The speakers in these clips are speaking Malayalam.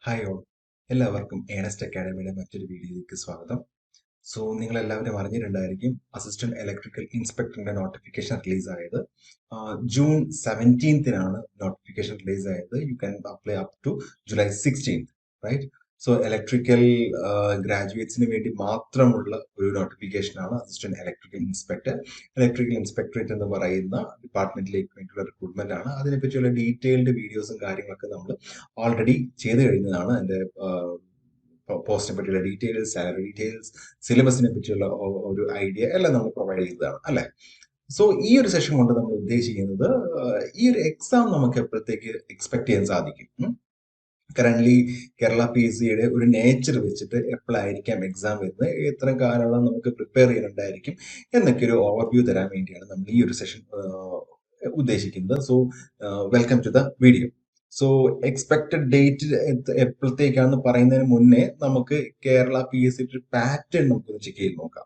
ഹായ് ഓൾ എല്ലാവർക്കും ഏണസ്റ്റ് അക്കാഡമിയുടെ മറ്റൊരു വീഡിയോയിലേക്ക് സ്വാഗതം. സോ നിങ്ങൾ എല്ലാവരും അറിഞ്ഞിട്ടുണ്ടായിരിക്കും അസിസ്റ്റന്റ് ഇലക്ട്രിക്കൽ ഇൻസ്പെക്ടറിന്റെ നോട്ടിഫിക്കേഷൻ റിലീസ് ആയത് ജൂൺ 17-നാണ് നോട്ടിഫിക്കേഷൻ റിലീസ് ആയത്. You can apply up to July 16th, right? So electrical ഗ്രാജുവേറ്റ്സിന് വേണ്ടി മാത്രമുള്ള ഒരു നോട്ടിഫിക്കേഷനാണ് assistant electrical inspector. Electrical inspectorate എന്ന് പറയുന്ന ഡിപ്പാർട്ട്മെന്റിലേക്ക് വേണ്ടിയുള്ള റിക്രൂട്ട്മെന്റ് ആണ്. അതിനെപ്പറ്റിയുള്ള ഡീറ്റെയിൽഡ് വീഡിയോസും കാര്യങ്ങളൊക്കെ നമ്മൾ ഓൾറെഡി ചെയ്തു കഴിഞ്ഞതാണ്. എൻ്റെ പോസ്റ്റിനെ പറ്റിയുള്ള ഡീറ്റെയിൽസ്, സാലറി ഡീറ്റെയിൽസ്, സിലബസിനെ പറ്റിയുള്ള ഒരു ഐഡിയ എല്ലാം നമ്മൾ പ്രൊവൈഡ് ചെയ്തതാണ് അല്ലേ. സോ ഈ ഒരു സെഷൻ കൊണ്ട് നമ്മൾ ഉദ്ദേശിക്കുന്നത് ഈ ഒരു എക്സാം നമുക്ക് എപ്പോഴത്തേക്ക് എക്സ്പെക്ട് ചെയ്യാൻ സാധിക്കും. കറന്റ്ലി കേരള PSCയുടെ ഒരു നേച്ചർ വെച്ചിട്ട് എപ്പോഴായിരിക്കാം എക്സാം വരുന്നത്, എത്ര കാലം നമുക്ക് പ്രിപ്പയർ ചെയ്യാനുണ്ടായിരിക്കും എന്നൊക്കെ ഒരു ഓവർവ്യൂ തരാൻ വേണ്ടിയാണ് നമ്മൾ ഈ ഒരു സെഷൻ ഉദ്ദേശിക്കുന്നത്. So welcome to the video. So expected date എപ്പോഴത്തേക്കാണെന്ന് പറയുന്നതിന് മുന്നേ നമുക്ക് കേരള PSC ഒരു പാറ്റേൺ നമുക്കൊന്ന് ചെക്ക് ചെയ്ത് നോക്കാം.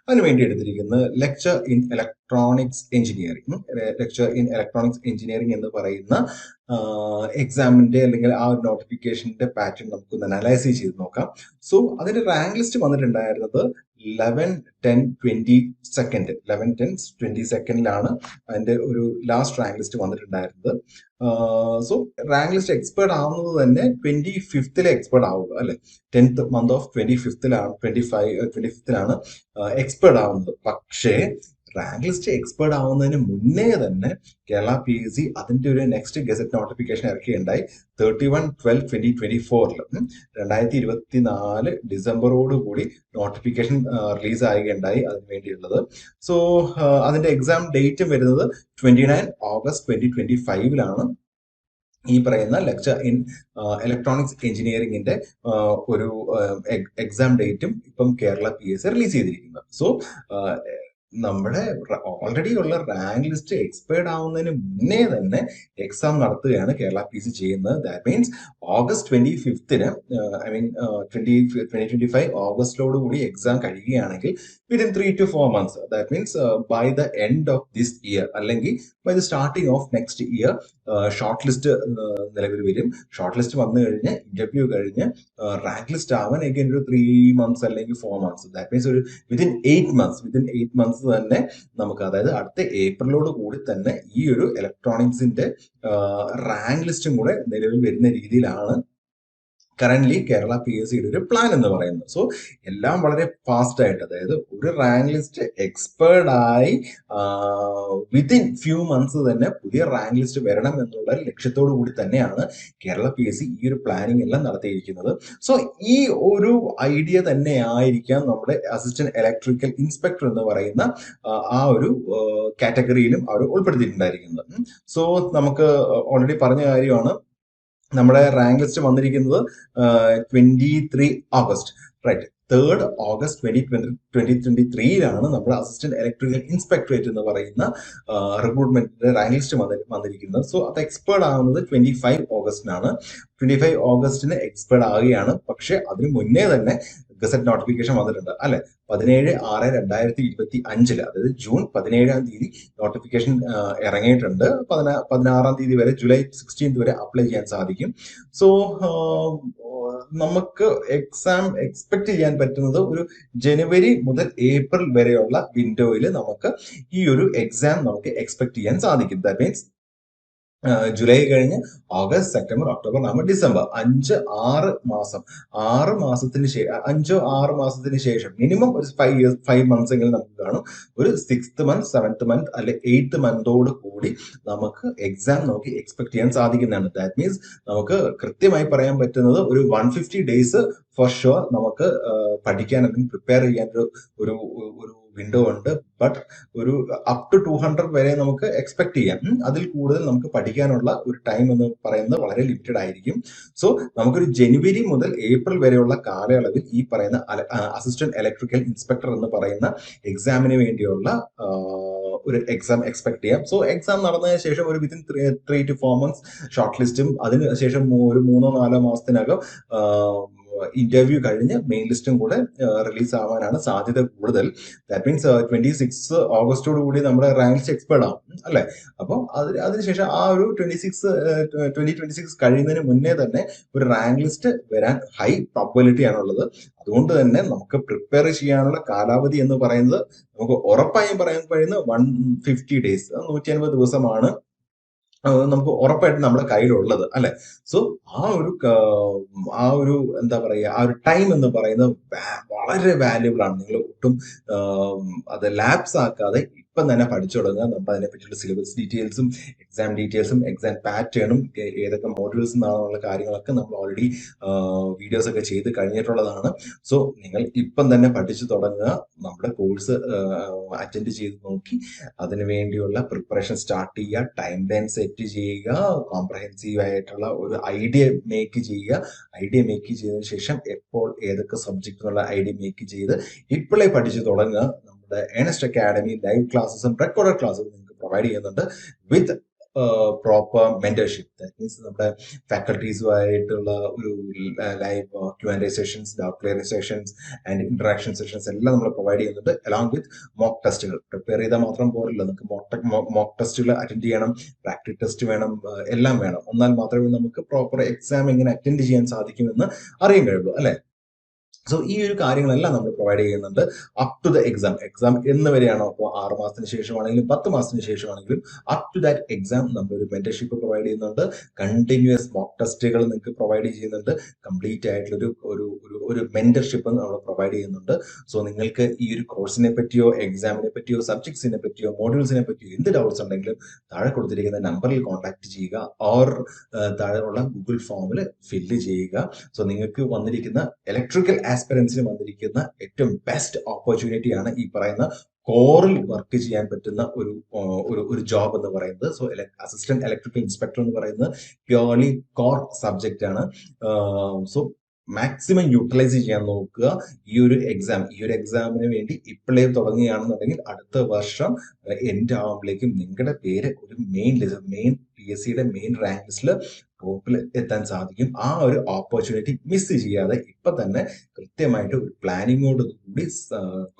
അതിന് വേണ്ടി എടുത്തിരിക്കുന്നത് lecture in electronics engineering. Lecture in electronics engineering എന്ന് പറയുന്ന എക്സാമിന്റെ അല്ലെങ്കിൽ ആ ഒരു നോട്ടിഫിക്കേഷന്റെ പാറ്റേൺ നമുക്കൊന്ന് അനലൈസ് ചെയ്ത് നോക്കാം. സോ അതിന്റെ റാങ്ക് ലിസ്റ്റ് വന്നിട്ടുണ്ടായിരുന്നത് 11/10/22 അതിന്റെ ഒരു ലാസ്റ്റ് റാങ്ക് ലിസ്റ്റ് വന്നിട്ടുണ്ടായിരുന്നത്. സോ റാങ്ക് ലിസ്റ്റ് എക്സ്പേർട്ട് ആവുന്നത് തന്നെ 25th എക്സ്പേർട്ട് ആവുക അല്ലെ. 10th month of 25th expert ആവുന്നത്. പക്ഷേ റാങ്ക് ലിസ്റ്റ് എക്സ്പേർട്ട് ആവുന്നതിന് മുന്നേ തന്നെ കേരള PSC അതിന്റെ ഒരു നെക്സ്റ്റ് ഗസറ്റ് നോട്ടിഫിക്കേഷൻ ഇറക്കിയുണ്ടായി 31/12/2024. 2024 ഡിസംബറോട് കൂടി നോട്ടിഫിക്കേഷൻ റിലീസ് ആവുകയുണ്ടായി അതിന് വേണ്ടിയുള്ളത്. സോ അതിന്റെ എക്സാം ഡേറ്റ് വരുന്നത് 29 August 2025 ഈ പറയുന്ന ലെക്ചർ ഇൻ ഇലക്ട്രോണിക്സ് എഞ്ചിനീയറിംഗിന്റെ ഒരു എക്സാം ഡേറ്റും ഇപ്പം കേരള PSC റിലീസ് ചെയ്തിരിക്കുന്നത്. സോ നമ്മുടെ ഓൾറെഡി ഉള്ള റാങ്ക് ലിസ്റ്റ് എക്സ്പയർഡ് ആവുന്നതിന് മുന്നേ തന്നെ എക്സാം നടത്തുകയാണ് കേരള PSC ചെയ്യുന്നത്. That means August 25th, I mean 2025 ഓഗസ്റ്റിലോട് കൂടി എക്സാം കഴിയുകയാണെങ്കിൽ within 3 to 4 months, that means by the end of this year അല്ലെങ്കിൽ by the starting of next year short list നിലവിൽ വരും. ഷോർട്ട് ലിസ്റ്റ് വന്നു കഴിഞ്ഞ് ഇന്റർവ്യൂ കഴിഞ്ഞ് റാങ്ക് ലിസ്റ്റ് ആവാൻ എഗൈൻ ഒരു 3 months അല്ലെങ്കിൽ 4 months, ദാറ്റ് മീൻസ് ഒരു വിത്തിൻ 8 months തന്നെ നമുക്ക്, അതായത് അടുത്ത ഏപ്രിലോട് കൂടി തന്നെ ഈ ഒരു ഇലക്ട്രോണിക്സിന്റെ റാങ്ക് ലിസ്റ്റും കൂടെ നിലവിൽ വരുന്ന രീതിയിലാണ് കറന്റ്ലി കേരള PSCയുടെ ഒരു പ്ലാൻ എന്ന് പറയുന്നത്. സോ എല്ലാം വളരെ ഫാസ്റ്റ് ആയിട്ട്, അതായത് ഒരു റാങ്ക് ലിസ്റ്റ് എക്സ്പേർഡ് ആയി വിത്തിൻ ഫ്യൂ മന്ത്സ് തന്നെ പുതിയ റാങ്ക് ലിസ്റ്റ് വരണം എന്നുള്ള ലക്ഷ്യത്തോടു കൂടി തന്നെയാണ് കേരള PSC ഈ ഒരു പ്ലാനിങ് എല്ലാം നടത്തിയിരിക്കുന്നത്. സോ ഈ ഒരു ഐഡിയ തന്നെ ആയിരിക്കാം നമ്മുടെ അസിസ്റ്റന്റ് ഇലക്ട്രിക്കൽ ഇൻസ്പെക്ടർ എന്ന് പറയുന്ന ആ ഒരു കാറ്റഗറിയിലും അവർ ഉൾപ്പെടുത്തിയിട്ടുണ്ടായിരിക്കുന്നത്. സോ നമുക്ക് ഓൾറെഡി പറഞ്ഞ കാര്യമാണ്, നമ്മുടെ റാങ്ക് ലിസ്റ്റ് വന്നിരിക്കുന്നത് 23 ഓഗസ്റ്റ്, റൈറ്റ്. 3rd August 2023 നമ്മുടെ അസിസ്റ്റന്റ് ഇലക്ട്രിക്കൽ ഇൻസ്പെക്ടറേറ്റ് എന്ന് പറയുന്ന റിക്രൂട്ട്മെന്റിന്റെ റാങ്ക് ലിസ്റ്റ് വന്നിരിക്കുന്നത്. സോ അത് എക്സ്പേർട്ട് ആവുന്നത് 25 ഓഗസ്റ്റിനാണ്. 25 ഓഗസ്റ്റിന് എക്സ്പേർട്ട് ആവുകയാണ്. പക്ഷെ അതിന് മുന്നേ തന്നെ ഗസറ്റ് നോട്ടിഫിക്കേഷൻ വന്നിട്ടുണ്ട് അല്ലെ. 17/6/2025, അതായത് ജൂൺ 17 നോട്ടിഫിക്കേഷൻ ഇറങ്ങിയിട്ടുണ്ട്. 16 വരെ, ജൂലൈ 16 വരെ അപ്ലൈ ചെയ്യാൻ സാധിക്കും. സോ നമുക്ക് എക്സാം എക്സ്പെക്ട് ചെയ്യാൻ പറ്റുന്നത് ഒരു ജനുവരി മുതൽ ഏപ്രിൽ വരെയുള്ള വിൻഡോയിൽ നമുക്ക് ഈ ഒരു എക്സാം നമുക്ക് എക്സ്പെക്ട് ചെയ്യാൻ സാധിക്കും. ദാറ്റ് മീൻസ് ജൂലൈ കഴിഞ്ഞ് August, September, October, November, December 5-6 മാസം. 6 മാസത്തിന് ശേഷം, 5-6 മാസത്തിന് ശേഷം മിനിമം ഒരു 5 months എങ്കിലും നമുക്ക് കാണും. ഒരു 6th month, 7th month അല്ലെ 8th monthോട് കൂടി നമുക്ക് എക്സാം നമുക്ക് എക്സ്പെക്ട് ചെയ്യാൻ സാധിക്കുന്നതാണ്. ദാറ്റ് മീൻസ് നമുക്ക് കൃത്യമായി പറയാൻ പറ്റുന്നത് ഒരു 150 days ഫോർ ഷുവർ നമുക്ക് പഠിക്കാൻ അല്ലെങ്കിൽ പ്രിപ്പയർ ചെയ്യാൻ ഒരു വിൻഡോ ഉണ്ട്. ബട്ട് ഒരു അപ് ടു 200 വരെ നമുക്ക് എക്സ്പെക്ട് ചെയ്യാം. അതിൽ കൂടുതൽ നമുക്ക് പഠിക്കാനുള്ള ഒരു ടൈം എന്ന് പറയുന്നത് വളരെ ലിമിറ്റഡ് ആയിരിക്കും. സോ നമുക്കൊരു ജനുവരി മുതൽ ഏപ്രിൽ വരെയുള്ള കാലയളവിൽ ഈ പറയുന്ന അസിസ്റ്റന്റ് ഇലക്ട്രിക്കൽ ഇൻസ്പെക്ടർ എന്ന് പറയുന്ന എക്സാമിന് വേണ്ടിയുള്ള ഒരു എക്സാം എക്സ്പെക്ട് ചെയ്യാം. സോ എക്സാം നടന്നതിന് ശേഷം ഒരു വിത്തിൻ 3 to 4 months ഷോർട്ട് ലിസ്റ്റും, അതിനുശേഷം ഒരു 3-4 മാസത്തിനകം ഇന്റർവ്യൂ കഴിഞ്ഞ് മെയിൻ ലിസ്റ്റും കൂടെ റിലീസ് ആവാനാണ് സാധ്യത കൂടുതൽ. ദാറ്റ് മീൻസ് 26 ഓഗസ്റ്റോട് കൂടി നമ്മുടെ റാങ്ക് ലിസ്റ്റ് എക്സ്പയർഡ് ആവും അല്ലെ. അപ്പോൾ അതിനുശേഷം ആ ഒരു 2026 കഴിയുന്നതിന് മുന്നേ തന്നെ ഒരു റാങ്ക് ലിസ്റ്റ് വരാൻ ഹൈ പ്രോബബിലിറ്റി ആണുള്ളത്. അതുകൊണ്ട് തന്നെ നമുക്ക് പ്രിപ്പയർ ചെയ്യാനുള്ള കാലാവധി എന്ന് പറയുന്നത് നമുക്ക് ഉറപ്പായും പറയാൻ കഴിയുന്ന 150 ഡേയ്സ്, 150 ദിവസമാണ് നമുക്ക് ഉറപ്പായിട്ടും നമ്മുടെ കയ്യിലുള്ളത് അല്ലെ. സോ ആ ഒരു എന്താ പറയുക, ആ ഒരു ടൈം എന്ന് പറയുന്നത് വളരെ വാല്യുബിൾ ആണ്. നിങ്ങൾ ഒട്ടും അത് ലാപ്സ് ആക്കാതെ ഇപ്പം തന്നെ പഠിച്ചു തുടങ്ങുക. നമ്മൾ അതിനെ പറ്റിയുള്ള സിലബസ് ഡീറ്റെയിൽസും എക്സാം പാറ്റേണും ഏതൊക്കെ മോഡ്യൂൾസ് എന്നാണെന്നുള്ള കാര്യങ്ങളൊക്കെ നമ്മൾ ഓൾറെഡി വീഡിയോസ് ഒക്കെ ചെയ്ത് കഴിഞ്ഞിട്ടുള്ളതാണ്. സോ നിങ്ങൾ ഇപ്പം തന്നെ പഠിച്ചു തുടങ്ങുക, നമ്മുടെ കോഴ്സ് അറ്റൻഡ് ചെയ്ത് നോക്കി അതിനു വേണ്ടിയുള്ള പ്രിപ്പറേഷൻ സ്റ്റാർട്ട് ചെയ്യുക, ടൈം ലൈൻ സെറ്റ് ചെയ്യുക, കോംപ്രഹെൻസീവ് ആയിട്ടുള്ള ഒരു ഐഡിയ മേക്ക് ചെയ്യുക. ഐഡിയ മേക്ക് ചെയ്തതിനു ശേഷം എപ്പോൾ ഏതൊക്കെ സബ്ജക്റ്റ് എന്നുള്ള ഐഡിയ മേക്ക് ചെയ്ത് ഇപ്പോഴേ പഠിച്ചു തുടങ്ങുക. നമ്മുടെ ഏണസ്റ്റ് അക്കാഡമി ലൈവ് ക്ലാസ്സും റെക്കോർഡഡ് ക്ലാസ്സും നിങ്ങൾക്ക് പ്രൊവൈഡ് ചെയ്യുന്നുണ്ട് with proper mentorship. That means നമ്മുടെ ഫാക്കൽറ്റീസുമായിട്ടുള്ള ഒരു live Q&A sessions, doubt clearing sessions and interaction sessions എല്ലാം നമ്മൾ പ്രൊവൈഡ് ചെയ്യുന്നുണ്ട്. അലോങ് വിത്ത് മോക്ക് ടെസ്റ്റുകൾ. പ്രിപ്പയർ ചെയ്താൽ മാത്രം പോരല്ലോ, നമുക്ക് മോക്ക് ടെസ്റ്റുകൾ അറ്റൻഡ് ചെയ്യണം, പ്രാക്ടീസ് ടെസ്റ്റ് വേണം, എല്ലാം വേണം. എന്നാൽ മാത്രമേ നമുക്ക് പ്രോപ്പർ എക്സാം എങ്ങനെ അറ്റൻഡ് ചെയ്യാൻ സാധിക്കുമെന്ന് അറിയാൻ കഴിയുള്ളൂ അല്ലെ. സോ ഈ ഒരു കാര്യങ്ങളെല്ലാം നമ്മൾ പ്രൊവൈഡ് ചെയ്യുന്നുണ്ട് അപ് ടു ദ എക്സാം എന്ന് വരെയാണോ, അപ്പോൾ 6 മാസത്തിന് ശേഷമാണെങ്കിലും 10 മാസത്തിന് ശേഷമാണെങ്കിലും അപ് ടു ദാറ്റ് എക്സാം നമ്മളൊരു മെന്റർഷിപ്പ് പ്രൊവൈഡ് ചെയ്യുന്നുണ്ട്. കണ്ടിന്യൂസ് മോക്ക് ടെസ്റ്റുകൾ നിങ്ങൾക്ക് പ്രൊവൈഡ് ചെയ്യുന്നുണ്ട്. കംപ്ലീറ്റ് ആയിട്ടുള്ള ഒരു മെന്റർഷിപ്പ് നമ്മൾ പ്രൊവൈഡ് ചെയ്യുന്നുണ്ട്. സോ നിങ്ങൾക്ക് ഈ ഒരു കോഴ്സിനെ പറ്റിയോ എക്സാമിനെ പറ്റിയോ സബ്ജക്ട്സിനെ പറ്റിയോ മോഡ്യൂൾസിനെ പറ്റിയോ എന്ത് ഡൗട്ട്സ് ഉണ്ടെങ്കിലും താഴെ കൊടുത്തിരിക്കുന്ന നമ്പറിൽ കോൺടാക്ട് ചെയ്യുക, ഓർ താഴെയുള്ള ഗൂഗിൾ ഫോമിൽ ഫില്ല് ചെയ്യുക. സോ നിങ്ങൾക്ക് വന്നിരിക്കുന്ന ഇലക്ട്രിക്കൽ ആസ്പിറൻസിന് വന്നിരിക്കുന്ന ഏറ്റവും ബെസ്റ്റ് ഓപ്പർച്യൂണിറ്റിയാണ് ഈ പറയുന്ന കോറിൽ വർക്ക് ചെയ്യാൻ പറ്റുന്ന ഒരു ജോബ് എന്ന് പറയുന്നത്. സോ അസിസ്റ്റന്റ് ഇലക്ട്രിക്കൽ ഇൻസ്പെക്ടർ എന്ന് പറയുന്നത് പ്യോർലി കോർ സബ്ജക്റ്റ് ആണ്. സോ മാക്സിമം യൂട്ടിലൈസ് ചെയ്യാൻ നോക്കുക. ഈ ഒരു എക്സാമിന് വേണ്ടി ഇപ്പോഴേ തുടങ്ങുകയാണെന്നുണ്ടെങ്കിൽ അടുത്ത വർഷം എൻഡ് ആവുമ്പോഴേക്കും നിങ്ങളുടെ പേര് ഒരു മെയിൻ PSCയുടെ മെയിൻ റാങ്ക് ലിസ്റ്റിൽ ടോപ്പിൽ എത്താൻ സാധിക്കും. ആ ഒരു ഓപ്പർച്യൂണിറ്റി മിസ് ചെയ്യാതെ ഇപ്പൊ തന്നെ കൃത്യമായിട്ട് ഒരു പ്ലാനിങ്ങോട് കൂടി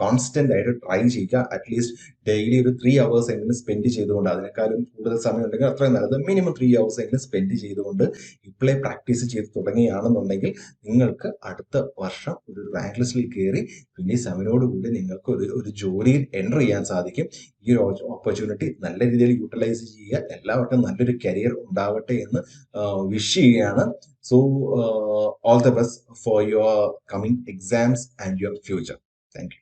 കോൺസ്റ്റന്റ് ആയിട്ട് ട്രൈ ചെയ്യുക. അറ്റ്ലീസ്റ്റ് ഡെയിലി ഒരു 3 hours എങ്കിലും സ്പെൻഡ് ചെയ്തുകൊണ്ട്, അതിനേക്കാളും കൂടുതൽ സമയം ഉണ്ടെങ്കിൽ അത്രയും നല്ലത്, മിനിമം 3 hours എങ്കിലും സ്പെൻഡ് ചെയ്തുകൊണ്ട് ഇപ്പോഴേ പ്രാക്ടീസ് ചെയ്ത് തുടങ്ങുകയാണെന്നുണ്ടെങ്കിൽ നിങ്ങൾക്ക് അടുത്ത വർഷം ഒരു റാങ്ക് ലിസ്റ്റിൽ കയറി 27 കൂടി നിങ്ങൾക്ക് ഒരു ജോലിയിൽ എൻ്റർ ചെയ്യാൻ സാധിക്കും. ഈ ഒരു ഓപ്പർച്യൂണിറ്റി നല്ല രീതിയിൽ യൂട്ടിലൈസ് ചെയ്യുക. എല്ലാവർക്കും നല്ലൊരു കരിയർ ഉണ്ടാവട്ടെ എന്ന് വിഷ് ചെയ്യുകയാണ്. So all the best for your coming exams and your future. Thank you.